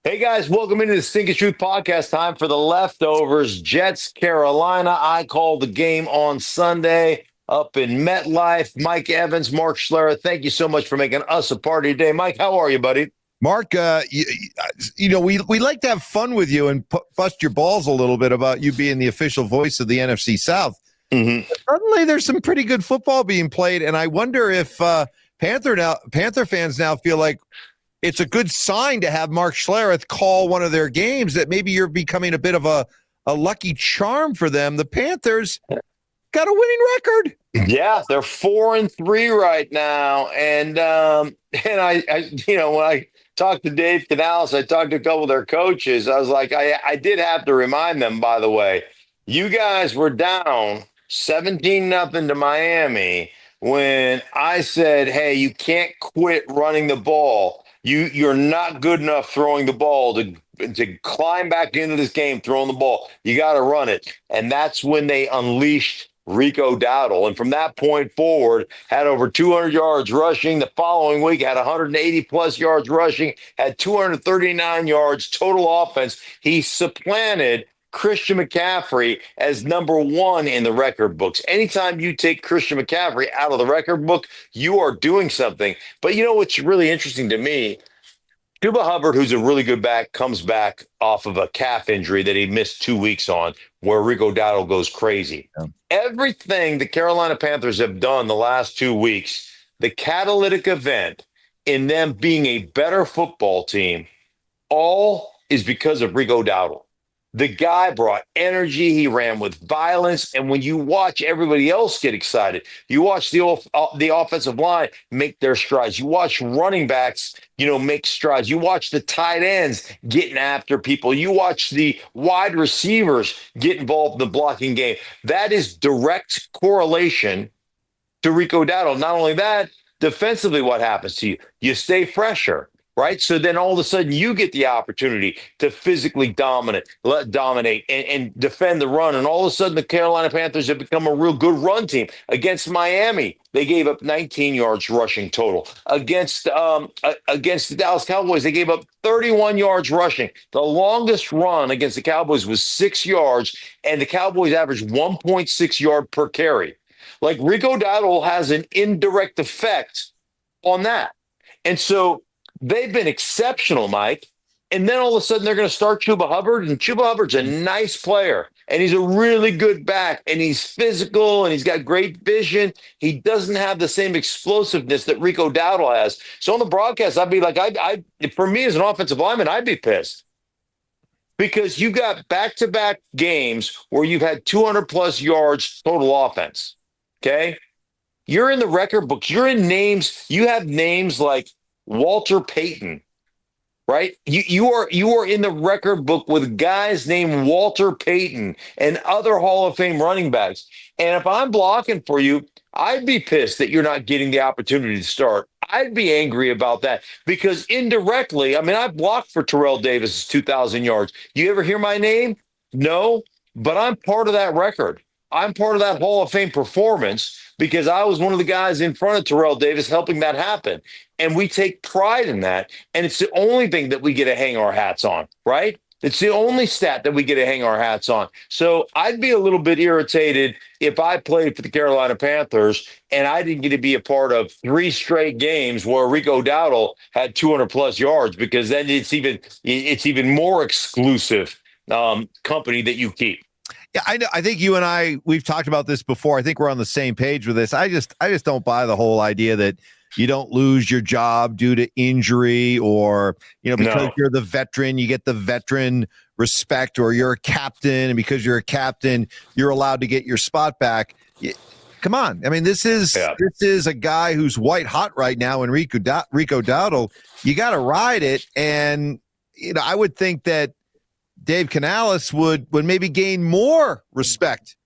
Hey guys, welcome into the Stink of Truth podcast. Time for the leftovers. Jets, Carolina. I called the game on Sunday up in MetLife. Mike Evans, Mark Schlereth. Thank you so much for making us a party today. Mike, how are you, buddy? Mark, we like to have fun with you and bust your balls a little bit about you being the official voice of the NFC South. Mm-hmm. Suddenly, there's some pretty good football being played, and I wonder if Panther fans now feel like it's a good sign to have Mark Schlereth call one of their games, that maybe you're becoming a bit of a lucky charm for them. The Panthers got a winning record. Yeah, they're 4-3 right now. And I when I talked to Dave Canales, I talked to a couple of their coaches. I was like, I did have to remind them, by the way, you guys were down 17-0 to Miami when I said, hey, you can't quit running the ball. You're not good enough throwing the ball to climb back into this game throwing the ball. You got to run it. And that's when they unleashed Rico Dowdle. And from that point forward, had over 200 yards rushing. The following week, had 180 plus yards rushing, had 239 yards total offense. He supplanted Christian McCaffrey as number one in the record books. Anytime you take Christian McCaffrey out of the record book, you are doing something. But you know what's really interesting to me? Chuba Hubbard, who's a really good back, comes back off of a calf injury that he missed 2 weeks on, where Rico Dowdle goes crazy. Yeah. Everything the Carolina Panthers have done the last 2 weeks, the catalytic event in them being a better football team, all is because of Rico Dowdle. The guy brought energy. He ran with violence. And when you watch everybody else get excited, you watch the offensive line make their strides. You watch running backs, make strides. You watch the tight ends getting after people. You watch the wide receivers get involved in the blocking game. That is direct correlation to Rico Dowdle. Not only that, defensively, what happens to you? You stay fresher. Right. So then all of a sudden you get the opportunity to physically dominate and defend the run. And all of a sudden the Carolina Panthers have become a real good run team. Against Miami, they gave up 19 yards rushing total. Against the Dallas Cowboys, they gave up 31 yards rushing. The longest run against the Cowboys was 6 yards, and the Cowboys averaged 1.6 yard per carry. Like, Rico Dowdle has an indirect effect on that. And so they've been exceptional, Mike. And then all of a sudden they're going to start Chuba Hubbard. And Chuba Hubbard's a nice player. And he's a really good back. And he's physical. And he's got great vision. He doesn't have the same explosiveness that Rico Dowdle has. So on the broadcast, I'd be like, for me as an offensive lineman, I'd be pissed. Because you got back-to-back games where you've had 200-plus yards total offense. Okay? You're in the record books. You're in names. You have names like Walter Payton, right? You are in the record book with guys named Walter Payton and other Hall of Fame running backs. And if I'm blocking for you, I'd be pissed that you're not getting the opportunity to start. I'd be angry about that because indirectly, I blocked for Terrell Davis' 2,000 yards. You ever hear my name? No, but I'm part of that record. I'm part of that Hall of Fame performance because I was one of the guys in front of Terrell Davis helping that happen. And we take pride in that. And it's the only thing that we get to hang our hats on, right? It's the only stat that we get to hang our hats on. So I'd be a little bit irritated if I played for the Carolina Panthers and I didn't get to be a part of 3 straight games where Rico Dowdle had 200-plus yards, because then it's even more exclusive company that you keep. Yeah, I think you and we've talked about this before. I think we're on the same page with this. I just don't buy the whole idea that you don't lose your job due to injury or, because you're the veteran, you get the veteran respect, or you're a captain, and because you're a captain, you're allowed to get your spot back. Come on. This is a guy who's white hot right now in Rico Dowdle. You got to ride it. And, I would think that Dave Canales would maybe gain more respect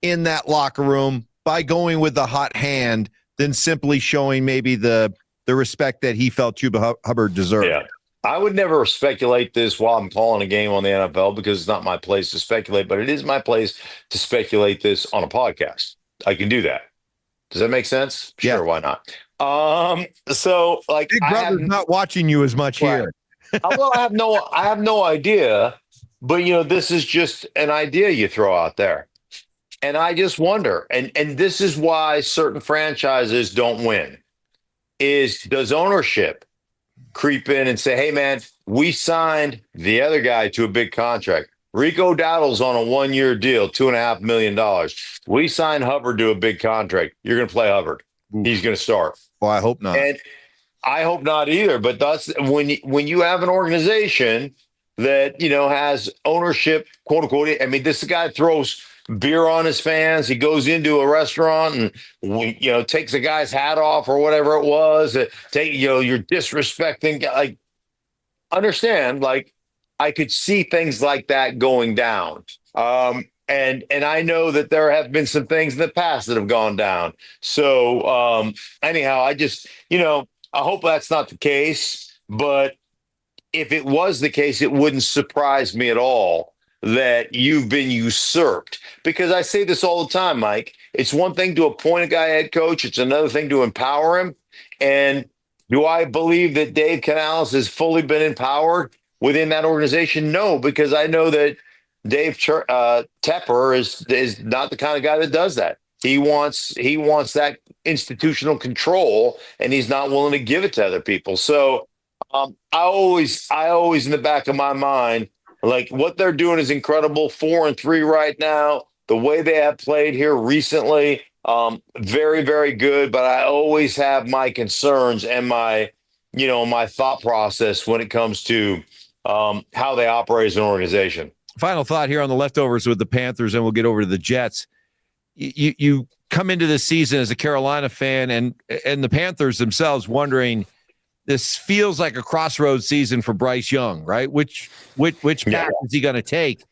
in that locker room by going with the hot hand than simply showing maybe the respect that he felt Chuba Hubbard deserved. Yeah. I would never speculate this while I'm calling a game on the NFL, because it's not my place to speculate, but it is my place to speculate this on a podcast. I can do that. Does that make sense? Yeah. Sure, why not? So, like, Big Brother's not watching you as much here. Well, I have no idea, but this is just an idea you throw out there. And I just wonder, and this is why certain franchises don't win, is does ownership creep in and say, hey, man, we signed the other guy to a big contract. Rico Dowdle's on a 1 year deal, $2.5 million. We signed Hubbard to a big contract. You're going to play Hubbard. He's Oof. going to start. Well, I hope not. And I hope not either. But that's when you have an organization that has ownership, quote unquote. I mean, this guy throws beer on his fans. He goes into a restaurant and takes a guy's hat off or whatever it was. You're disrespecting. Like, understand? Like, I could see things like that going down. And I know that there have been some things in the past that have gone down. So anyhow, I just I hope that's not the case. But if it was the case, it wouldn't surprise me at all that you've been usurped. Because I say this all the time, Mike. It's one thing to appoint a guy head coach, it's another thing to empower him. And do I believe that Dave Canales has fully been empowered within that organization? No, because I know that Tepper is not the kind of guy that does that. He wants that institutional control, and he's not willing to give it to other people. So I always in the back of my mind, like what they're doing is incredible. 4-3 right now. The way they have played here recently, very, very good. But I always have my concerns and my thought process when it comes to how they operate as an organization. Final thought here on the leftovers with the Panthers, and we'll get over to the Jets. You come into this season as a Carolina fan, and the Panthers themselves wondering, this feels like a crossroads season for Bryce Young, right? Which path is he going to take?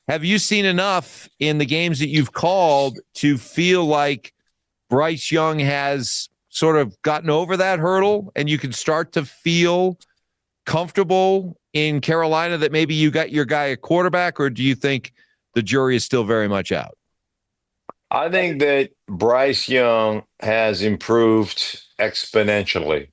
Have you seen enough in the games that you've called to feel like Bryce Young has sort of gotten over that hurdle and you can start to feel comfortable in Carolina that maybe you got your guy at quarterback, or do you think the jury is still very much out? I think that Bryce Young has improved exponentially.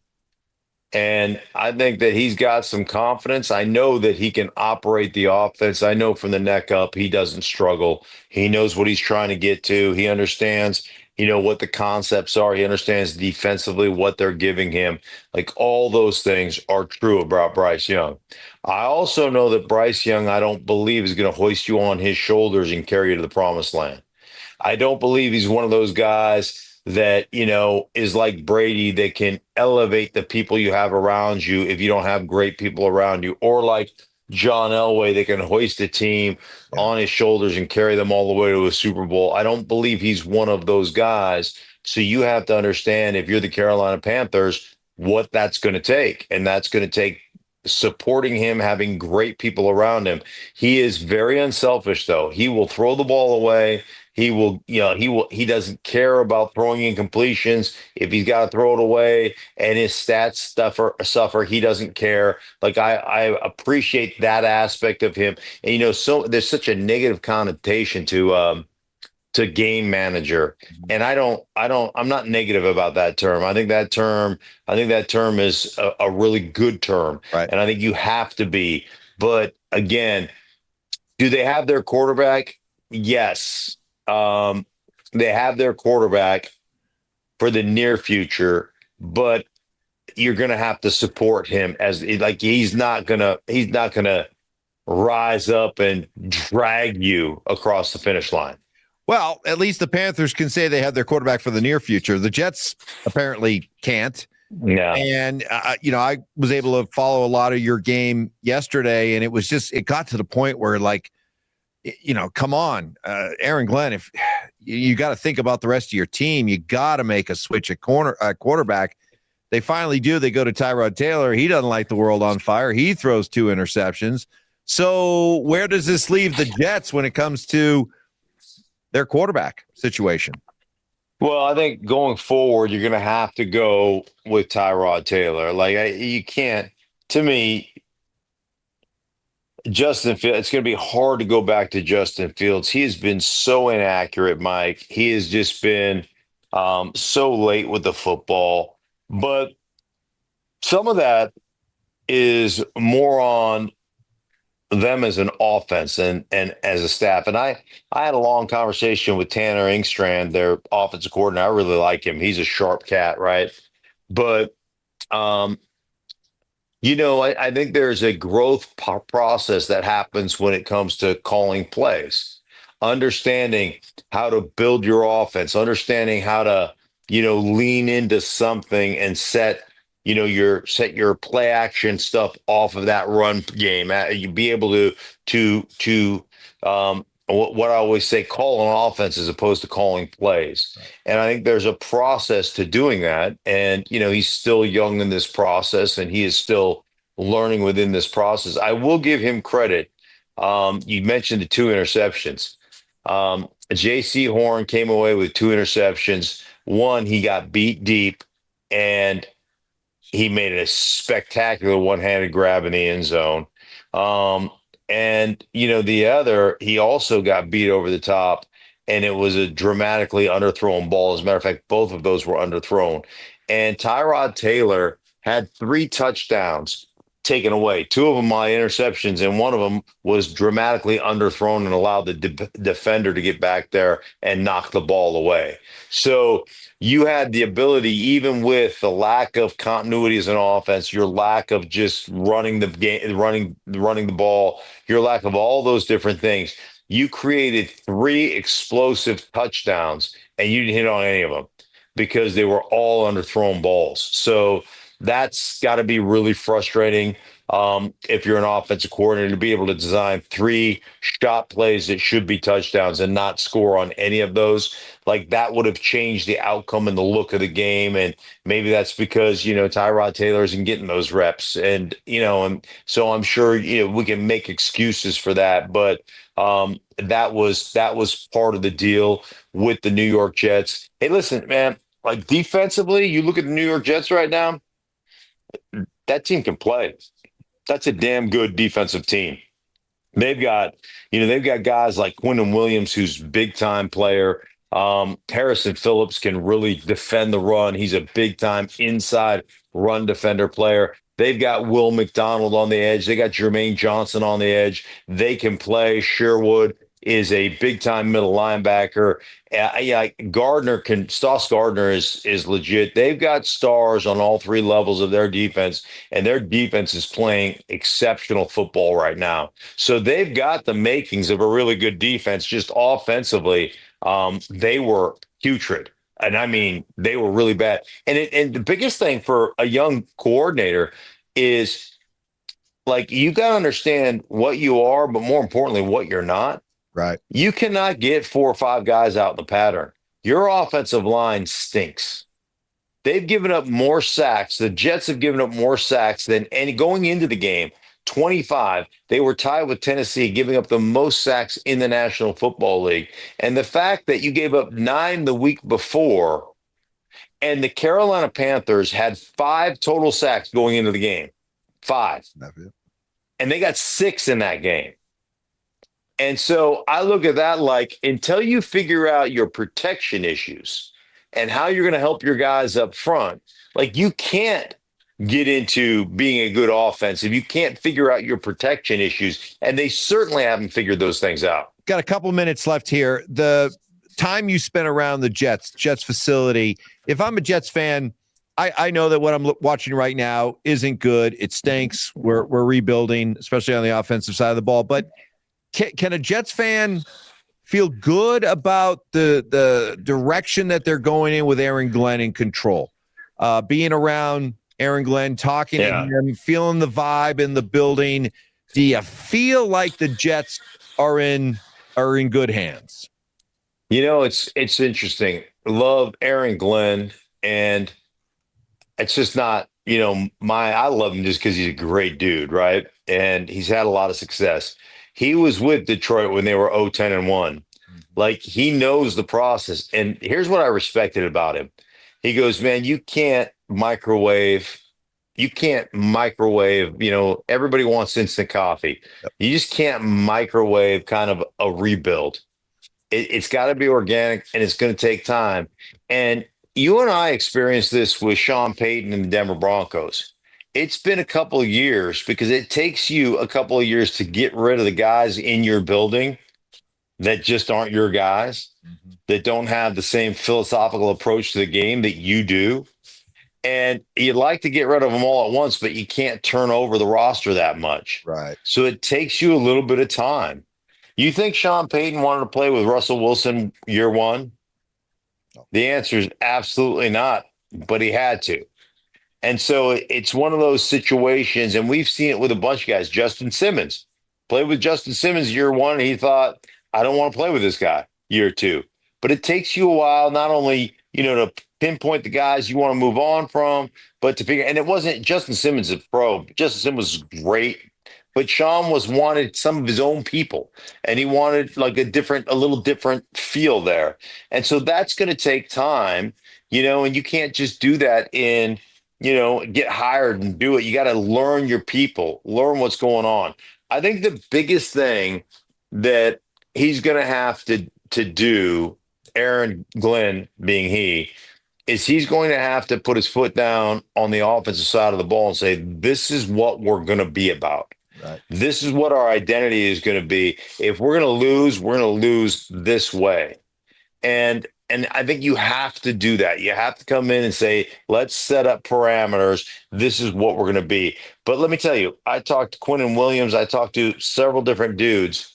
And I think that he's got some confidence. I know that he can operate the offense. I know from the neck up, he doesn't struggle. He knows what he's trying to get to. He understands, what the concepts are. He understands defensively what they're giving him. Like all those things are true about Bryce Young. I also know that Bryce Young, I don't believe is going to hoist you on his shoulders and carry you to the promised land. I don't believe he's one of those guys that, is like Brady that can elevate the people you have around you if you don't have great people around you, or like John Elway that can hoist a team on his shoulders and carry them all the way to a Super Bowl. I don't believe he's one of those guys. So you have to understand, if you're the Carolina Panthers, what that's going to take. And that's going to take supporting him, having great people around him. He is very unselfish, though. He will throw the ball away. He doesn't care about throwing incompletions. If he's got to throw it away and his stats suffer, he doesn't care. Like I appreciate that aspect of him. And so there's such a negative connotation to game manager. And I'm not negative about that term. I think that term is a really good term. Right. And I think you have to be. But again, do they have their quarterback? Yes. They have their quarterback for the near future, but you're going to have to support him as like he's not going to rise up and drag you across the finish line. Well, at least the Panthers can say they have their quarterback for the near future. The Jets apparently can't. Yeah. And, I was able to follow a lot of your game yesterday, and it got to the point where, like, come on, Aaron Glenn, if you got to think about the rest of your team, you got to make a switch at quarterback. They finally do. They go to Tyrod Taylor. He doesn't light the world on fire. He throws 2 interceptions. So where does this leave the Jets when it comes to their quarterback situation? Well, I think going forward, you're going to have to go with Tyrod Taylor. Like you can't, to me, Justin Fields, it's going to be hard to go back to Justin Fields. He has been so inaccurate, Mike. He has just been so late with the football. But some of that is more on them as an offense and as a staff. And I had a long conversation with Tanner Ingstrand, their offensive coordinator. I really like him. He's a sharp cat, right? But um, I think there's a growth process that happens when it comes to calling plays, understanding how to build your offense, understanding how to, lean into something and set your play action stuff off of that run game. You be able to what I always say, call an offense as opposed to calling plays. And I think there's a process to doing that. And, he's still young in this process and he is still learning within this process. I will give him credit. You mentioned the two interceptions. J.C. Horn came away with two interceptions. One, he got beat deep and he made a spectacular one-handed grab in the end zone. Um, and the other, he also got beat over the top, and it was a dramatically underthrown ball. As a matter of fact, both of those were underthrown. And Tyrod Taylor had three touchdowns taken away. Two of them my interceptions, and one of them was dramatically underthrown and allowed the defender to get back there and knock the ball away. So you had the ability, even with the lack of continuity as an offense, your lack of just running the game, running the ball, your lack of all those different things. You created three explosive touchdowns, and you didn't hit on any of them because they were all underthrown balls. So that's got to be really frustrating. If you're an offensive coordinator, to be able to design three shot plays that should be touchdowns and not score on any of those, like that would have changed the outcome and the look of the game. And maybe that's because, Tyrod Taylor isn't getting those reps. And so I'm sure, we can make excuses for that. But that was part of the deal with the New York Jets. Hey, listen, man, like defensively, you look at the New York Jets right now, that team can play. That's a damn good defensive team. They've got guys like Quinton Williams, who's big time player. Harrison Phillips can really defend the run. He's a big time inside run defender player. They've got Will McDonald on the edge. They got Jermaine Johnson on the edge. They can play. Sherwood is a big time middle linebacker. Yeah, Sauce Gardner is legit. They've got stars on all three levels of their defense, and their defense is playing exceptional football right now. So they've got the makings of a really good defense. Just offensively, they were putrid. And I mean, they were really bad. And the biggest thing for a young coordinator is like you got to understand what you are, but more importantly, what you're not. Right. You cannot get four or five guys out in the pattern. Your offensive line stinks. They've given up more sacks. The Jets have given up more sacks than any going into the game. 25. They were tied with Tennessee, giving up the most sacks in the National Football League. And the fact that you gave up 9 the week before, and the Carolina Panthers had 5 total sacks going into the game. 5. And they got 6 in that game. And so I look at that like until you figure out your protection issues and how you're going to help your guys up front, like you can't get into being a good offense if you can't figure out your protection issues. And they certainly haven't figured those things out. Got a couple minutes left here. The time you spent around the Jets facility, if I'm a Jets fan, I know that what I'm watching right now isn't good. It stinks. We're rebuilding, especially on the offensive side of the ball. But can a Jets fan feel good about the direction that they're going in with Aaron Glenn in control? Being around Aaron Glenn, talking to him, feeling the vibe in the building. Do you feel like the Jets are in good hands? It's interesting. Love Aaron Glenn, and it's just not, I love him just because he's a great dude, right? And he's had a lot of success. He was with Detroit when they were 0-10-1. Like he knows the process. And here's what I respected about him. He goes, man, you can't microwave, everybody wants instant coffee. You just can't microwave kind of a rebuild. It's got to be organic and it's going to take time. And you and I experienced this with Sean Payton and the Denver Broncos. it's been a couple of years because it takes you a couple of years to get rid of the guys in your building that just aren't your guys, that don't have the same philosophical approach to the game that you do. And you'd like to get rid of them all at once, but you can't turn over the roster that much. Right. So it takes you a little bit of time. You think Sean Payton wanted to play with Russell Wilson year one? No. The answer is absolutely not, but he had to. And so it's one of those situations, and we've seen it with a bunch of guys. Justin Simmons played with Justin Simmons year one, and he thought, I don't want to play with this guy year two. But it takes you a while, not only, to pinpoint the guys you want to move on from, but to figure, and it wasn't Justin Simmons a pro. Justin Simmons was great, but Sean wanted some of his own people, and he wanted like a little different feel there. And so that's going to take time, and you can't just do that get hired and do it. You got to learn your people, learn what's going on. I think the biggest thing that he's going to have to do, Aaron Glenn being is he's going to have to put his foot down on the offensive side of the ball and say, this is what we're going to be about. Right. This is what our identity is going to be. If we're going to lose, we're going to lose this way. And I think you have to do that. You have to come in and say, let's set up parameters. This is what we're going to be. But let me tell you, I talked to Quinnen Williams. I talked to several different dudes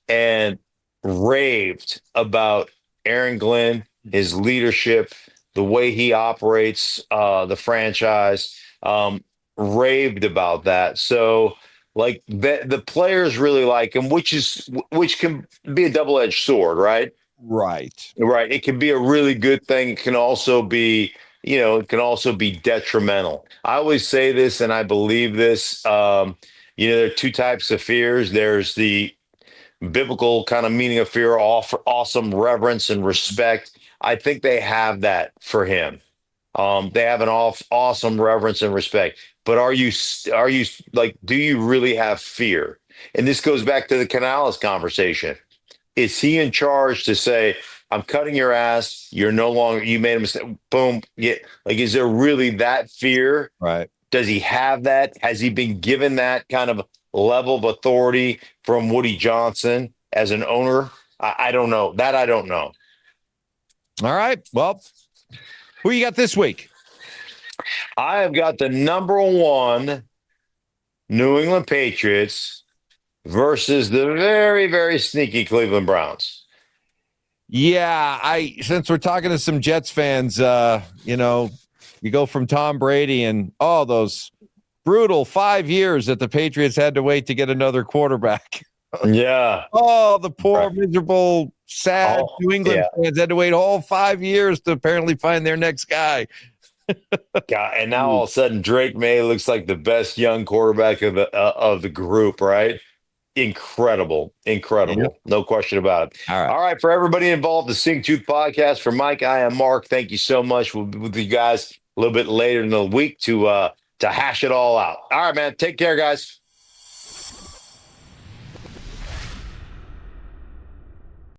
and raved about Aaron Glenn, his leadership, the way he operates the franchise, raved about that. So, like, the players really like him, which can be a double-edged sword, right? Right. Right. It can be a really good thing. It can also be, detrimental. I always say this, and I believe this. There are two types of fears. There's the biblical kind of meaning of fear, awesome reverence and respect. I think they have that for him. They have an awesome reverence and respect. But are you like, do you really have fear? And this goes back to the Canales conversation. Is he in charge to say, I'm cutting your ass, you're no longer, you made a mistake, boom. Yeah. Like, is there really that fear? Right. Does he have that? Has he been given that kind of level of authority from Woody Johnson as an owner? I don't know. That I don't know. All right. Well, who you got this week? I have got the number one New England Patriots versus the very, very sneaky Cleveland Browns. Yeah, since we're talking to some Jets fans, you go from Tom Brady and those brutal 5 years that the Patriots had to wait to get another quarterback. Yeah. The poor, miserable, sad New England fans had to wait all 5 years to apparently find their next guy. God, and now all of a sudden Drake May looks like the best young quarterback of the group, right? Incredible. Yep. No question about it. All right. For everybody involved, the Sing Tooth podcast. For Mike, I am Mark. Thank you so much. We'll be with you guys a little bit later in the week to hash it all out. All right, man. Take care, guys.